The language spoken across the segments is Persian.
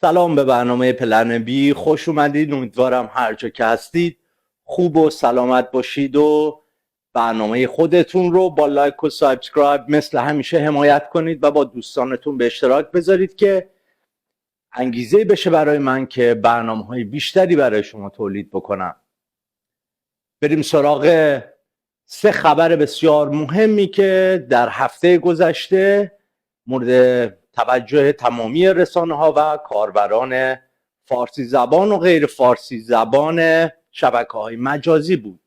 سلام به برنامه پلن بی، خوش اومدید. امیدوارم هر جا که هستید خوب و سلامت باشید و برنامه خودتون رو با لایک و سابسکرایب مثل همیشه حمایت کنید و با دوستانتون به اشتراک بذارید که انگیزه بشه برای من که برنامه‌های بیشتری برای شما تولید بکنم. بریم سراغ 3 خبر بسیار مهمی که در هفته گذشته مورد توجه تمامی رسانه‌ها و کاربران فارسی زبان و غیر فارسی زبان شبکه‌های مجازی بود.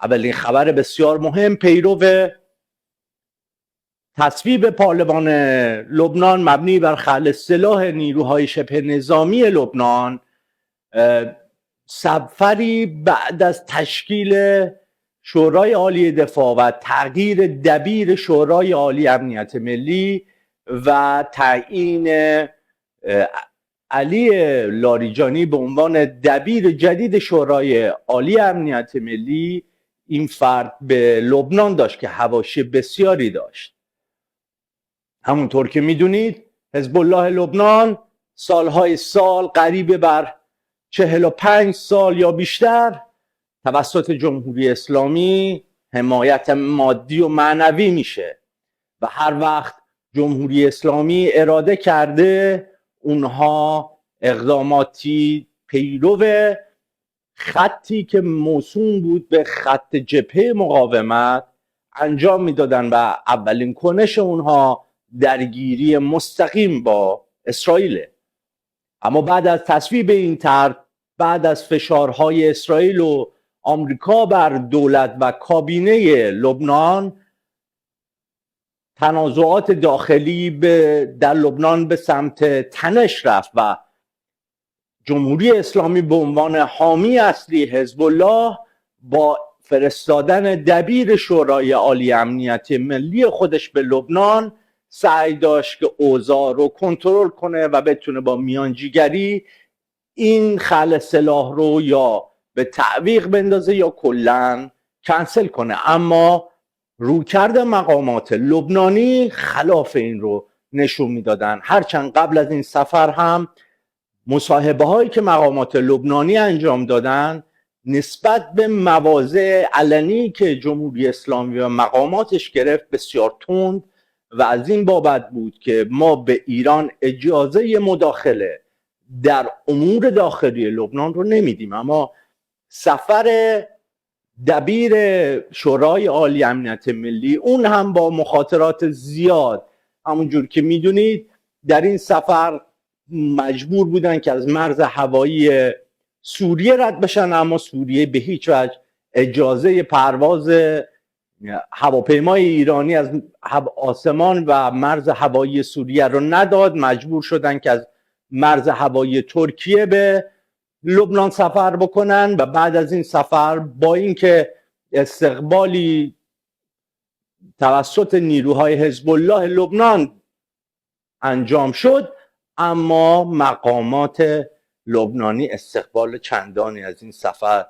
اولین خبر بسیار مهم پیرو تصویب پارلمان لبنان مبنی بر خلع سلاح نیروهای شبه نظامی لبنان، سفری بعد از تشکیل شورای عالی دفاع و تغییر دبیر شورای عالی امنیت ملی و تعیین علی لاریجانی به عنوان دبیر جدید شورای عالی امنیت ملی، این فرد به لبنان داشت که حواشی بسیاری داشت. همونطور که میدونید حزب الله لبنان سالهای سال قریب بر 45 سال یا بیشتر توسط جمهوری اسلامی حمایت مادی و معنوی میشه و هر وقت جمهوری اسلامی اراده کرده اونها اقداماتی پیرو خطی که موسوم بود به خط جبهه مقاومت انجام میدادن و اولین کنش اونها درگیری مستقیم با اسرائیل. اما بعد از تصویب این طرح، بعد از فشارهای اسرائیل و آمریکا بر دولت و کابینه لبنان، تنازعات داخلی در لبنان به سمت تنش رفت و جمهوری اسلامی به عنوان حامی اصلی حزب الله با فرستادن دبیر شورای عالی امنیت ملی خودش به لبنان سعی داشت که اوضاع رو کنترل کنه و بتونه با میانجیگری این خلع سلاح رو یا به تعویق بندازه یا کلاً کنسل کنه. اما رویکرد مقامات لبنانی خلاف این رو نشون میدادن. هرچند قبل از این سفر هم مصاحبه هایی که مقامات لبنانی انجام دادن نسبت به مواضع علنی که جمهوری اسلامی و مقاماتش گرفت بسیار تند و از این بابت بود که ما به ایران اجازه مداخله در امور داخلی لبنان رو نمیدیم. اما سفر دبیر شورای عالی امنیت ملی، اون هم با مخاطرات زیاد، همونجور که میدونید در این سفر مجبور بودن که از مرز هوایی سوریه رد بشن، اما سوریه به هیچ وجه اجازه پرواز هواپیمای ایرانی از آسمان و مرز هوایی سوریه رو نداد. مجبور شدن که از مرز هوایی ترکیه به لبنان سفر بکنن و بعد از این سفر با اینکه استقبالی توسط نیروهای حزب الله لبنان انجام شد، اما مقامات لبنانی استقبال چندانی از این سفر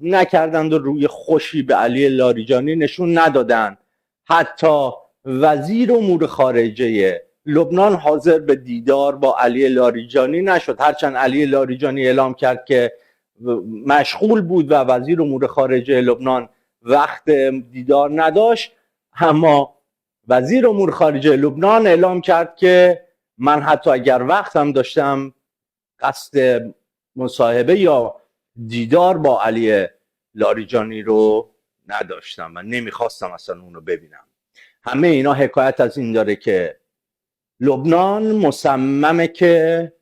نکردند و روی خوشی به علی لاریجانی نشون ندادند. حتی وزیر امور خارجه لبنان حاضر به دیدار با علی لاریجانی نشد، هرچند علی لاریجانی اعلام کرد که مشغول بود و وزیر امور خارجه لبنان وقت دیدار نداشت. اما وزیر امور خارجه لبنان اعلام کرد که من حتی اگر وقت هم داشتم قصد مصاحبه یا دیدار با علی لاریجانی رو نداشتم و نمیخواستم اصلا اون رو ببینم. همه اینا حکایت از این داره که لبنان مصممه که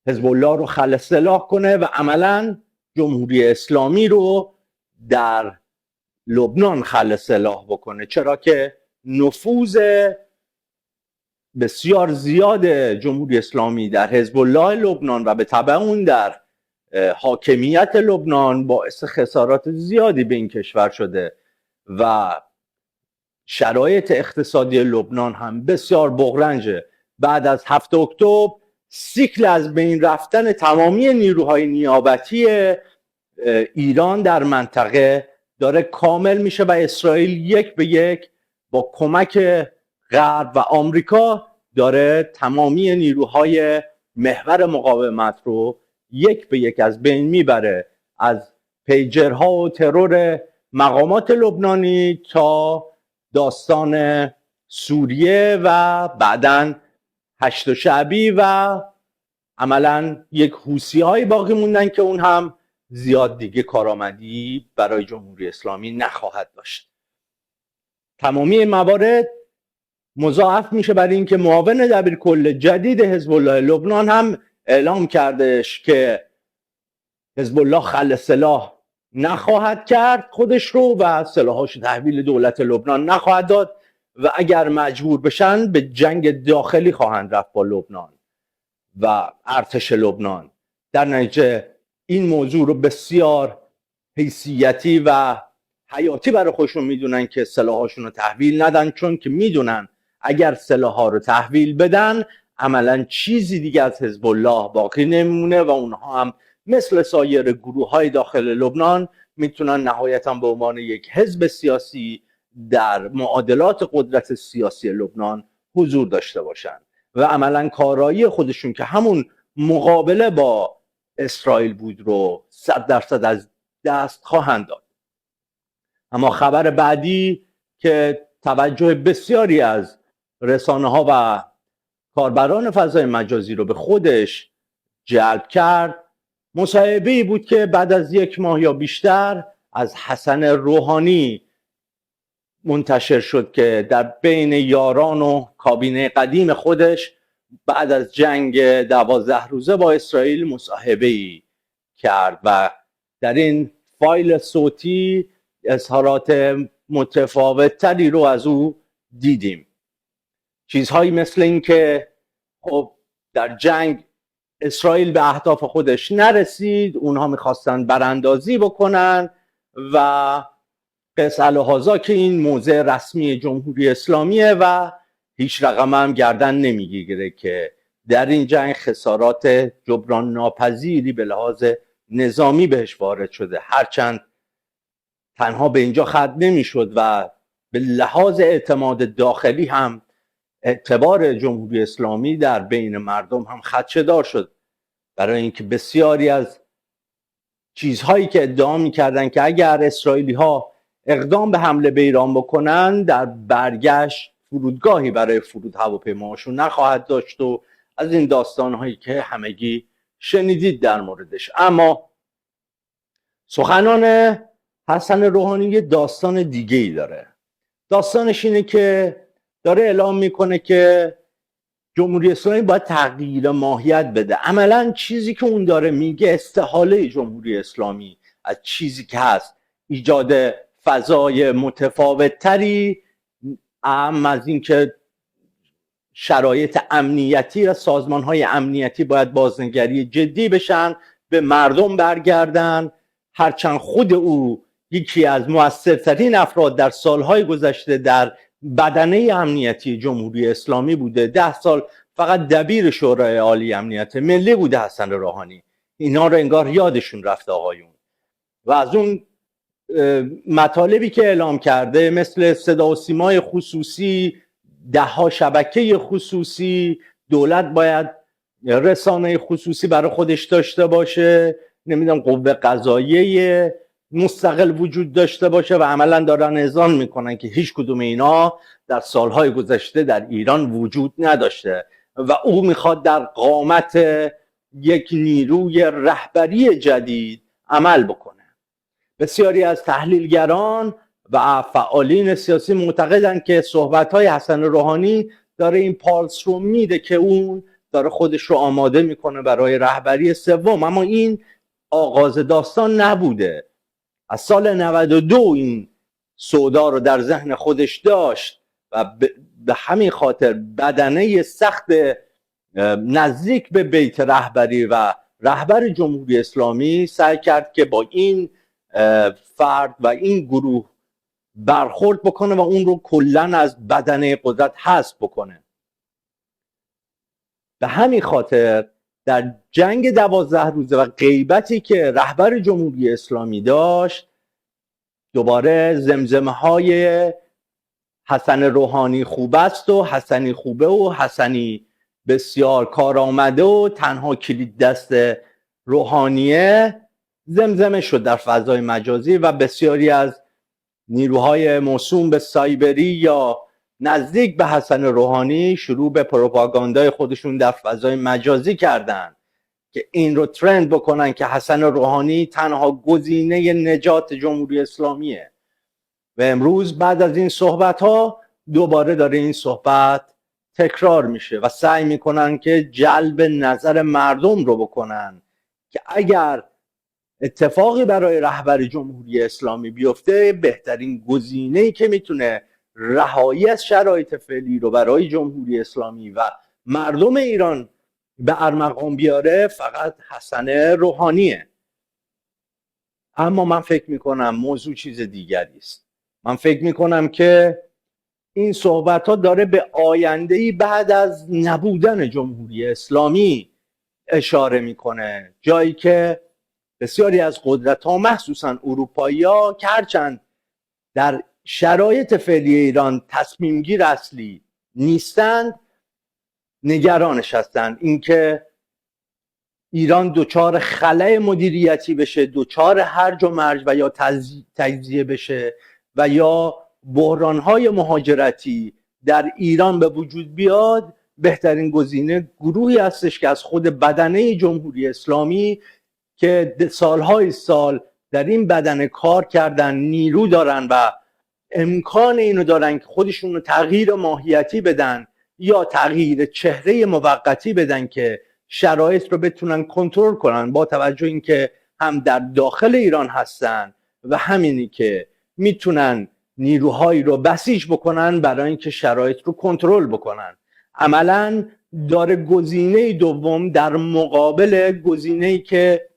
حزب الله رو خلع سلاح کنه و عملا جمهوری اسلامی رو در لبنان خلع سلاح بکنه، چرا که نفوذ بسیار زیاد جمهوری اسلامی در حزب الله لبنان و به تبع اون در حاکمیت لبنان باعث خسارات زیادی به این کشور شده و شرایط اقتصادی لبنان هم بسیار بغرنجه. بعد از 7 اکتبر سیکل از بین رفتن تمامی نیروهای نیابتی ایران در منطقه داره کامل میشه و اسرائیل یک به یک با کمک غرب و آمریکا داره تمامی نیروهای محور مقاومت رو یک به یک از بین میبره، از پیجرها و ترور مقامات لبنانی تا داستان سوریه و بعداً هشت شعبی و عملاً یک حوثی هایی باقی موندن که اون هم زیاد دیگه کارآمدی برای جمهوری اسلامی نخواهد داشت. تمامی موارد مضاعف میشه برای اینکه معاون دبیرکل جدید حزب الله لبنان هم اعلام کردش که حزب الله خلع سلاح نخواهد کرد خودش رو و سلاحاش تحویل دولت لبنان نخواهد داد و اگر مجبور بشن به جنگ داخلی خواهند رفت با لبنان و ارتش لبنان. در نتیجه این موضوع رو بسیار حیثیتی و حیاتی برای خودشون میدونن که سلاحاشون رو تحویل ندن، چون که میدونن اگر سلاحها رو تحویل بدن عملا چیزی دیگه از حزب الله باقی نمیمونه و اونها هم مثل سایر گروه های داخل لبنان میتونن نهایتا به عنوان یک حزب سیاسی در معادلات قدرت سیاسی لبنان حضور داشته باشن و عملا کارایی خودشون که همون مقابله با اسرائیل بود رو 100% از دست خواهند داد. اما خبر بعدی که توجه بسیاری از رسانه ها و کاربران فضای مجازی رو به خودش جلب کرد مصاحبه‌ای بود که بعد از 1 ماه یا بیشتر از حسن روحانی منتشر شد که در بین یاران و کابینه قدیم خودش بعد از جنگ 12 روزه با اسرائیل مصاحبه‌ای کرد و در این فایل صوتی اظهارات متفاوت‌تری رو از او دیدیم. چیزهایی مثل این که خب در جنگ اسرائیل به اهداف خودش نرسید، اونها میخواستن براندازی بکنن و قیس الهازا که این موضع رسمی جمهوری اسلامیه و هیچ رقم هم گردن نمیگیره که در این جنگ خسارات جبران ناپذیری به لحاظ نظامی بهش وارد شده، هرچند تنها به اینجا ختم نمیشد و به لحاظ اعتماد داخلی هم اعتبار جمهوری اسلامی در بین مردم هم خدشه‌دار شد، برای اینکه بسیاری از چیزهایی که ادعا می‌کردن که اگر اسرائیلی ها اقدام به حمله به ایران بکنن در برگشت فرودگاهی برای فرود هواپیماهاشون نخواهد داشت و از این داستانهایی که همگی شنیدید در موردش. اما سخنان حسن روحانی یه داستان دیگه ای داره. داستانش اینه که داره اعلام میکنه که جمهوری اسلامی باید تغییر ماهیت بده. عملا چیزی که اون داره میگه استحاله جمهوری اسلامی از چیزی که هست ایجاد فضای متفاوتتری از این که شرایط امنیتی و سازمانهای امنیتی باید بازنگری جدی بشن، به مردم برگردن، هرچند خود او یکی از مؤثرترین افراد در سالهای گذشته در بدنه امنیتی جمهوری اسلامی بوده. 10 سال فقط دبیر شورای عالی امنیت ملی بوده حسن روحانی. اینا رو انگار یادشون رفته آقایون. و از اون مطالبی که اعلام کرده مثل صدا و سیمای خصوصی، 10 شبکه خصوصی، دولت باید رسانه خصوصی برای خودش داشته باشه، نمیدونم قوه قضاییه مستقل وجود داشته باشه و عملا دارن اذعان میکنن که هیچ کدوم اینا در سالهای گذشته در ایران وجود نداشته و او میخواد در قامت یک نیروی رهبری جدید عمل بکنه. بسیاری از تحلیلگران و فعالین سیاسی معتقدند که صحبت‌های حسن روحانی داره این پالس رو میده که اون داره خودش رو آماده میکنه برای رهبری سوم، اما این آغاز داستان نبوده. از سال 92 این سودا رو در ذهن خودش داشت و به همین خاطر بدنه سخت نزدیک به بیت رهبری و رهبر جمهوری اسلامی سعی کرد که با این فرد و این گروه برخورد بکنه و اون رو کلن از بدنه قدرت حذف بکنه. به همین خاطر در جنگ 12 روزه و غیبتی که رهبر جمهوری اسلامی داشت، دوباره زمزمه های حسن روحانی خوب است و حسنی خوبه و حسنی بسیار کارآمده و تنها کلید دست روحانیه زمزمه شد در فضای مجازی و بسیاری از نیروهای موسوم به سایبری یا نزدیک به حسن روحانی شروع به پروپاگاندای خودشون در فضای مجازی کردن که این رو ترند بکنن که حسن روحانی تنها گزینه نجات جمهوری اسلامیه. و امروز بعد از این صحبت ها دوباره داره این صحبت تکرار میشه و سعی میکنن که جلب نظر مردم رو بکنن که اگر اتفاقی برای رهبر جمهوری اسلامی بیفته بهترین گزینه‌ای که میتونه رهایی از شرایط فعلی رو برای جمهوری اسلامی و مردم ایران به ارمغان بیاره فقط حسن روحانیه. اما من فکر میکنم موضوع چیز دیگری است. من فکر میکنم که این صحبت ها داره به آینده‌ای بعد از نبودن جمهوری اسلامی اشاره میکنه، جایی که بسیاری از قدرت ها مخصوصا اروپایی ها که هرچند در شرایط فعلی ایران تصمیم گیر اصلی نیستند نگرانش هستند اینکه ایران دچار خلأ مدیریتی بشه، دچار هرج و مرج و یا تجزیه بشه و یا بحران‌های مهاجرتی در ایران به وجود بیاد. بهترین گزینه گروهی هستش که از خود بدنه جمهوری اسلامی که سالهای سال در این بدنه کار کردن، نیرو دارن و امکان اینو دارن که خودشون رو تغییر ماهیتی بدن یا تغییر چهره موقتی بدن که شرایط رو بتونن کنترل کنن، با توجه اینکه هم در داخل ایران هستن و همینی که میتونن نیروهایی رو بسیج بکنن برای اینکه شرایط رو کنترل بکنن. عملاً داره گزینه دوم در مقابل گزینه‌ای که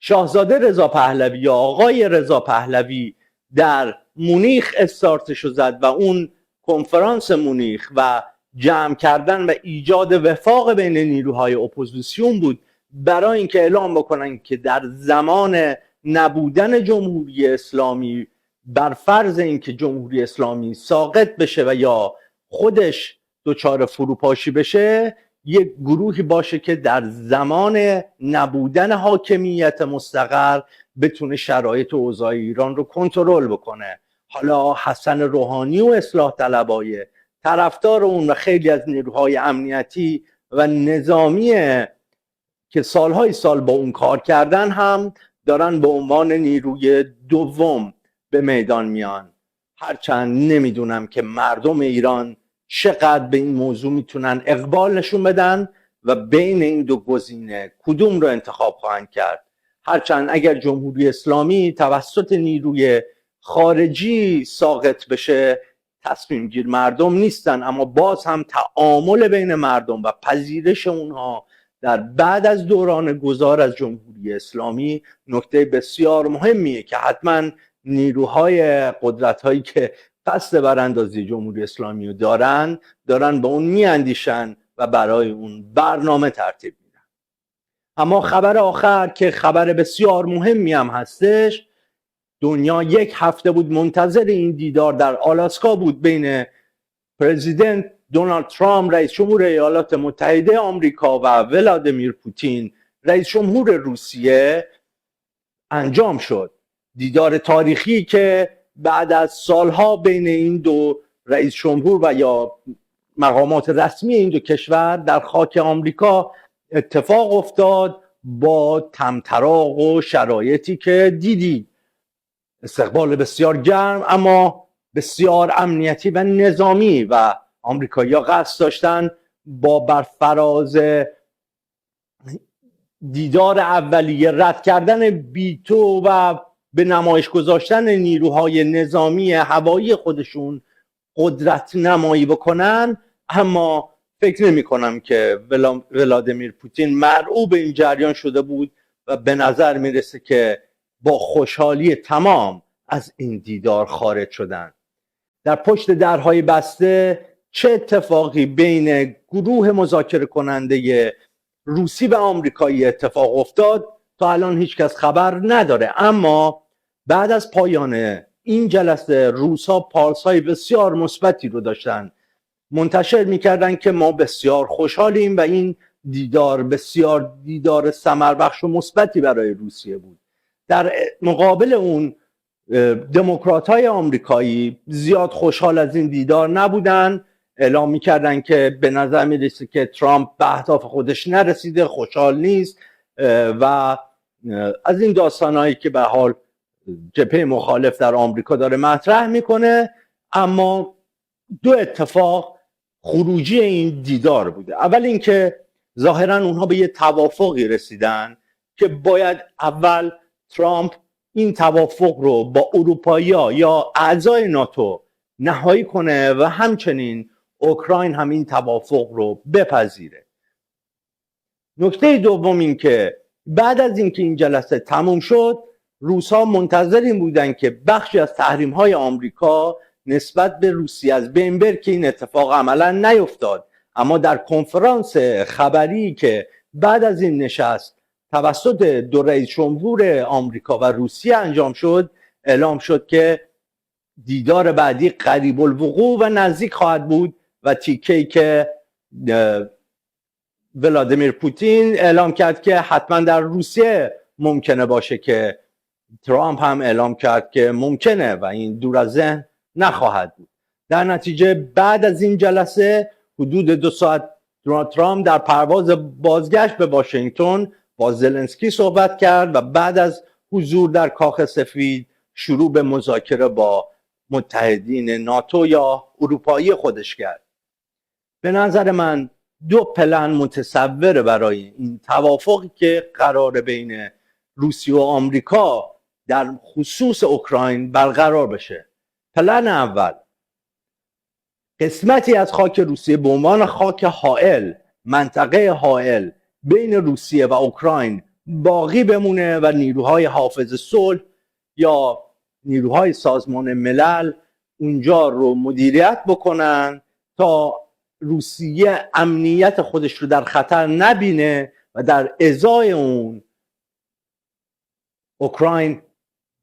شاهزاده رضا پهلوی یا آقای رضا پهلوی در مونیخ استارتشو زد و اون کنفرانس مونیخ و جمع کردن و ایجاد وفاق بین نیروهای اپوزیسیون بود برای اینکه اعلام بکنن که در زمان نبودن جمهوری اسلامی بر فرض اینکه جمهوری اسلامی ساقط بشه و یا خودش دچار فروپاشی بشه، یک گروهی باشه که در زمان نبودن حاکمیت مستقر بتونه شرایط و اوضاع ایران رو کنترل بکنه. حالا حسن روحانی و اصلاح طلبای طرفدار اون و خیلی از نیروهای امنیتی و نظامی که سالهای سال با اون کار کردن هم دارن به عنوان نیروی دوم به میدان میان. هرچند نمیدونم که مردم ایران چقدر به این موضوع میتونن اقبال نشون بدن و بین این دو گزینه کدوم رو انتخاب خواهند کرد. هرچند اگر جمهوری اسلامی توسط نیروی خارجی ساقط بشه تصمیم گیر مردم نیستن، اما باز هم تعامل بین مردم و پذیرش اونها در بعد از دوران گذار از جمهوری اسلامی نکته بسیار مهمیه که حتما نیروهای قدرت‌هایی که قصد براندازی جمهوری اسلامی رو دارن به اون میاندیشن و برای اون برنامه ترتیب میدن. اما خبر آخر که خبر بسیار مهمی هم هستش، دنیا یک هفته بود منتظر این دیدار در آلاسکا بود بین پرزیدنت دونالد ترامپ رئیس جمهور ایالات متحده آمریکا و ولادیمیر پوتین رئیس جمهور روسیه انجام شد. دیدار تاریخی که بعد از سالها بین این دو رئیس جمهور و یا مقامات رسمی این دو کشور در خاک آمریکا اتفاق افتاد با طمطراق و شرایطی که دیدید. استقبال بسیار گرم اما بسیار امنیتی و نظامی و آمریکایی‌ها قصد داشتن با برفراز دیدار اولیه رد کردن بیتو و به نمایش گذاشتن نیروهای نظامی هوایی خودشون قدرت نمایی بکنن. اما فکر نمی کنم که ولادیمیر پوتین مرعوب این جریان شده بود و به نظر میرسه که با خوشحالی تمام از این دیدار خارج شدن. در پشت درهای بسته چه اتفاقی بین گروه مذاکره کننده روسی و آمریکایی اتفاق افتاد تا الان هیچ کس خبر نداره. اما بعد از پایان این جلسه روس‌ها پارسای بسیار مثبتی رو داشتن، منتشر میکردن که ما بسیار خوشحالیم و این دیدار بسیار دیدار ثمربخش و مثبتی برای روسیه بود. در مقابل اون دموکرات‌های آمریکایی زیاد خوشحال از این دیدار نبودن، اعلام میکردن که به نظر میرسه که ترامپ به اهداف خودش نرسیده، خوشحال نیست و از این داستانهایی که به حال جبهه مخالف در آمریکا داره مطرح میکنه. اما دو اتفاق خروجی این دیدار بوده. اول اینکه ظاهرا اونها به یه توافقی رسیدن که باید اول ترامپ این توافق رو با اروپایی‌ها یا اعضای ناتو نهایی کنه و همچنین اوکراین هم این توافق رو بپذیره. نکته دوم این که بعد از اینکه این جلسه تموم شد، روس‌ها منتظر این بودن که بخشی از تحریم‌های آمریکا نسبت به روسیه از بین بره که این اتفاق عملا نیفتاد. اما در کنفرانس خبری که بعد از این نشست توسط دو رئیس جمهور آمریکا و روسیه انجام شد، اعلام شد که دیدار بعدی قریب الوقوع و نزدیک خواهد بود و تیکه‌ای که ولادیمیر پوتین اعلام کرد که حتما در روسیه ممکنه باشه، که ترامپ هم اعلام کرد که ممکنه و این دور از ذهن نخواهد بود. در نتیجه بعد از این جلسه حدود 2 ساعت ترامپ در پرواز بازگشت به واشنگتن با زلنسکی صحبت کرد و بعد از حضور در کاخ سفید شروع به مذاکره با متحدین ناتو یا اروپایی خودش کرد. به نظر من دو پلن متصوره برای این توافقی که قرار بین روسیه و آمریکا در خصوص اوکراین برقرار بشه. پلن اول، قسمتی از خاک روسیه به عنوان خاک حائل، منطقه حائل بین روسیه و اوکراین باقی بمونه و نیروهای حافظ صلح یا نیروهای سازمان ملل اونجا رو مدیریت بکنن تا روسیه امنیت خودش رو در خطر نبینه و در ازای اون اوکراین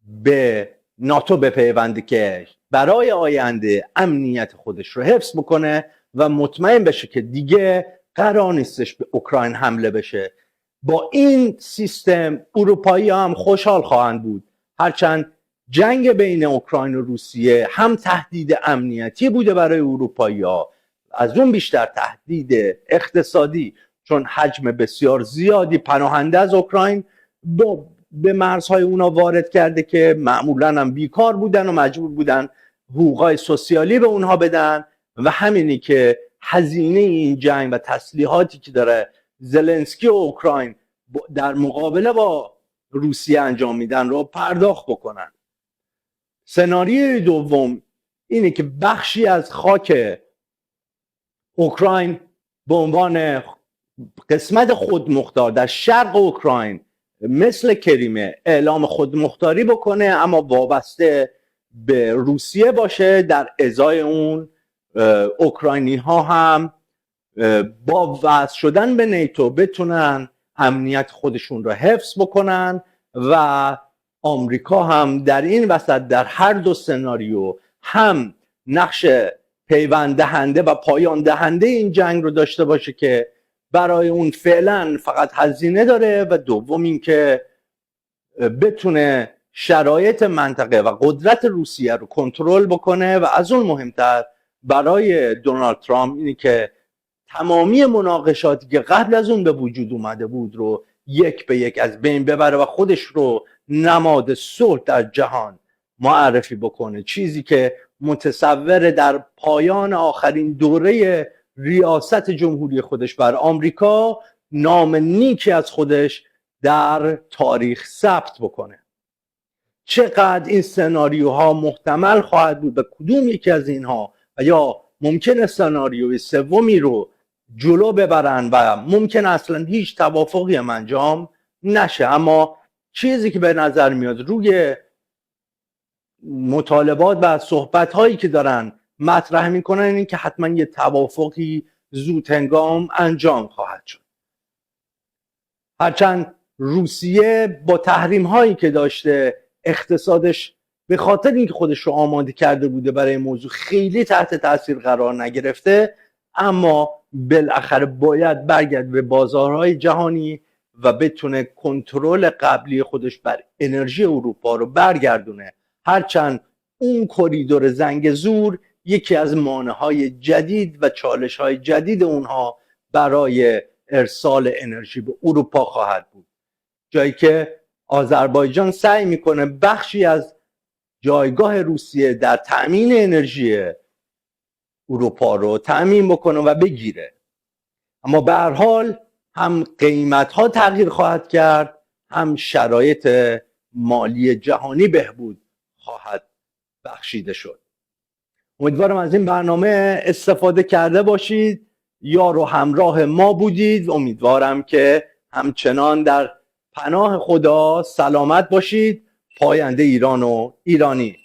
به ناتو بپیونده که برای آینده امنیت خودش رو حفظ بکنه و مطمئن بشه که دیگه قرار نیستش به اوکراین حمله بشه. با این سیستم اروپایی هم خوشحال خواهند بود، هرچند جنگ بین اوکراین و روسیه هم تهدید امنیتی بوده برای اروپایی ها، از اون بیشتر تهدید اقتصادی، چون حجم بسیار زیادی پناهنده از اوکراین به مرزهای اونا وارد کرده که معمولا هم بیکار بودن و مجبور بودن حقوقای سوسیالی به اونها بدن و همینی که هزینه این جنگ و تسلیحاتی که داره زلنسکی و اوکراین در مقابله با روسیه انجام میدن رو پرداخت بکنن. سناریوی دوم اینه که بخشی از خاک اوکراین به عنوان قسمت خودمختار در شرق اوکراین مثل کریمه اعلام خودمختاری بکنه، اما وابسته به روسیه باشه. در ازای اون اوکراینی ها هم با وصل شدن به نیتو بتونن امنیت خودشون رو حفظ بکنن و آمریکا هم در این وسط در هر دو سناریو هم نقش پیوند دهنده و پایان دهنده این جنگ رو داشته باشه که برای اون فعلا فقط هزینه داره، و دوم این که بتونه شرایط منطقه و قدرت روسیه رو کنترل بکنه، و از اون مهمتر برای دونالد ترامپ اینی که تمامی مناقشاتی که قبل از اون به وجود اومده بود رو یک به یک از بین ببره و خودش رو نماد صلح در جهان معرفی بکنه، چیزی که متصور در پایان آخرین دوره ریاست جمهوری خودش بر آمریکا نام نیکی از خودش در تاریخ ثبت بکنه. چقدر این سناریوها محتمل خواهد بود، به کدوم یکی از اینها و یا ممکن سناریوی سومی رو جلو ببرن و ممکن اصلا هیچ توافقی هم انجام نشه. اما چیزی که به نظر میاد روی مطالبات و صحبت هایی که دارن مطرح میکنن این که حتما یه توافقی زود هنگام انجام خواهد شد. هرچند روسیه با تحریم هایی که داشته اقتصادش به خاطر اینکه خودش رو آماده کرده بوده برای این موضوع خیلی تحت تاثیر قرار نگرفته، اما بالاخره باید برگرد به بازارهای جهانی و بتونه کنترل قبلی خودش بر انرژی اروپا رو برگردونه، هرچند اون کریدور زنگ زور یکی از مانع‌های جدید و چالش‌های جدید اونها برای ارسال انرژی به اروپا خواهد بود، جایی که آذربایجان سعی میکنه بخشی از جایگاه روسیه در تأمین انرژی اروپا رو تأمین بکنه و بگیره. اما به هر حال هم قیمت‌ها تغییر خواهد کرد، هم شرایط مالی جهانی بهبود خواهد بخشیده شد. امیدوارم از این برنامه استفاده کرده باشید. یار و همراه ما بودید. امیدوارم که همچنان در پناه خدا سلامت باشید. پاینده ایران و ایرانی.